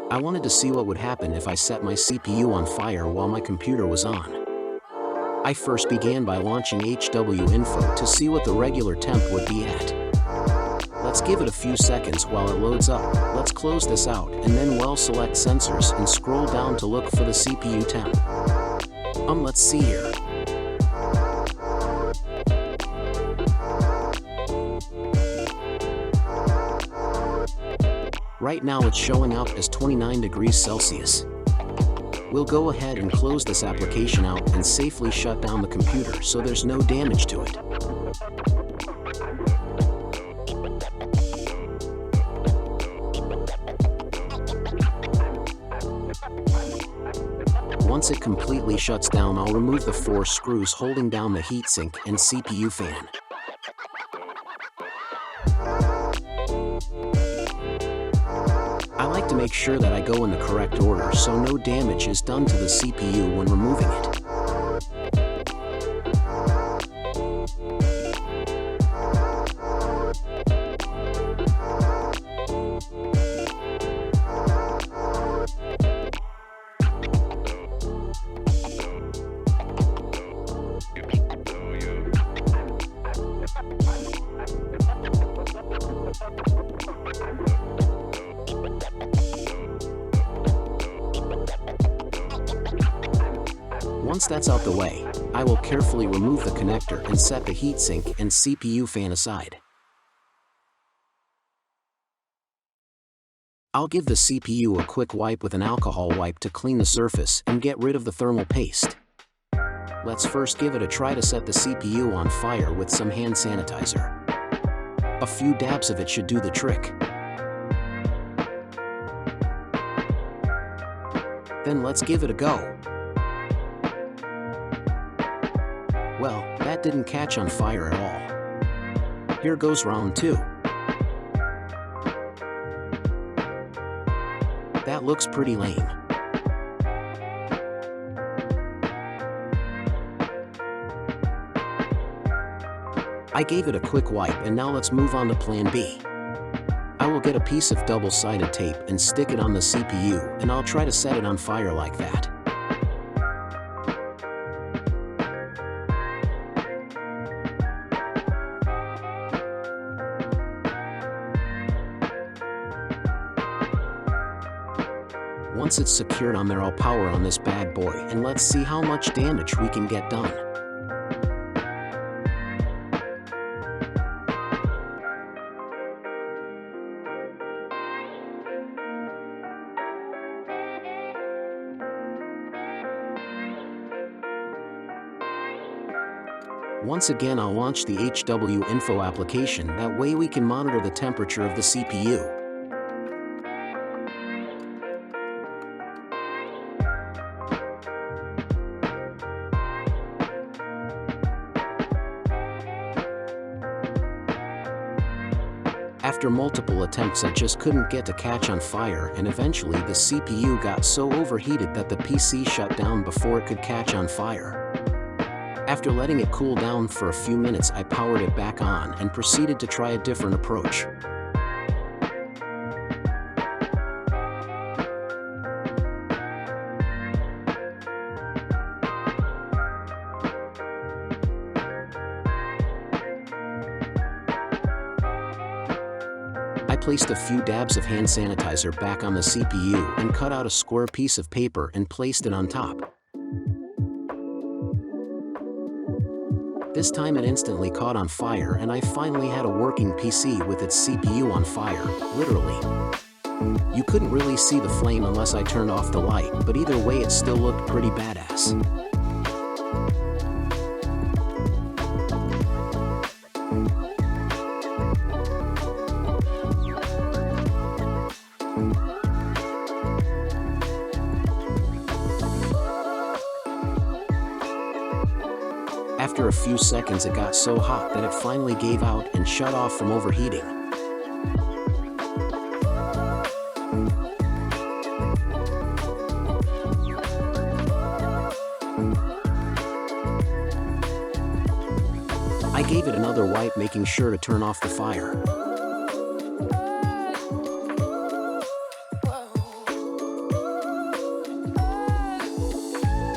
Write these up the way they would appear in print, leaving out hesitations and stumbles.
I wanted to see what would happen if I set my CPU on fire while my computer was on. I first began by launching HW-Info to see what the regular temp would be at. Let's give it a few seconds while it loads up. Let's close this out and then select sensors and scroll down to look for the CPU temp. Let's see here. Right now it's showing up as 29 degrees Celsius. We'll go ahead and close this application out and safely shut down the computer so there's no damage to it. Once it completely shuts down, I'll remove the 4 screws holding down the heatsink and CPU fan. I like to make sure that I go in the correct order so no damage is done to the CPU when removing it. Once that's out the way, I will carefully remove the connector and set the heatsink and CPU fan aside. I'll give the CPU a quick wipe with an alcohol wipe to clean the surface and get rid of the thermal paste. Let's first give it a try to set the CPU on fire with some hand sanitizer. A few dabs of it should do the trick. Then let's give it a go. Well, that didn't catch on fire at all. Here goes round 2. That looks pretty lame. I gave it a quick wipe and now let's move on to plan B. I will get a piece of double-sided tape and stick it on the CPU and I'll try to set it on fire like that. Once it's secured on there, I'll power on this bad boy and let's see how much damage we can get done. Once again, I'll launch the HW-Info application, that way we can monitor the temperature of the CPU. After multiple attempts, I just couldn't get to catch on fire, and eventually the CPU got so overheated that the PC shut down before it could catch on fire. After letting it cool down for a few minutes, I powered it back on and proceeded to try a different approach. I placed a few dabs of hand sanitizer back on the CPU and cut out a square piece of paper and placed it on top. This time it instantly caught on fire and I finally had a working PC with its CPU on fire, literally. You couldn't really see the flame unless I turned off the light, but either way it still looked pretty badass. After a few seconds it got so hot that it finally gave out and shut off from overheating. I gave it another wipe, making sure to turn off the fire.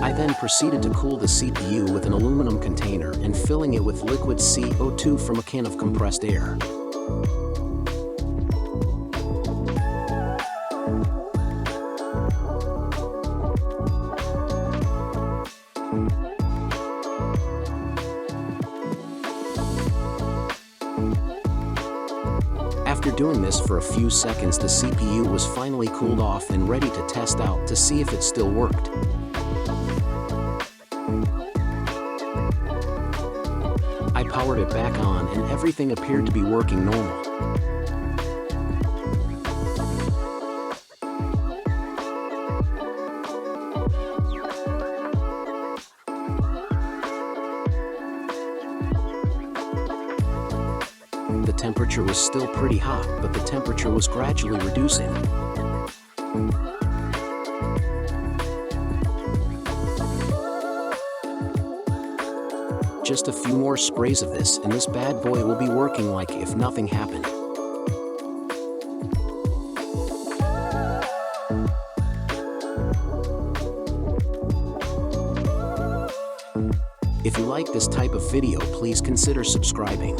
I then proceeded to cool the CPU with an aluminum container and filling it with liquid CO2 from a can of compressed air. After doing this for a few seconds, the CPU was finally cooled off and ready to test out to see if it still worked. I powered it back on and everything appeared to be working normal. The temperature was still pretty hot, but the temperature was gradually reducing. Just a few more sprays of this and this bad boy will be working like if nothing happened. If you like this type of video, please consider subscribing.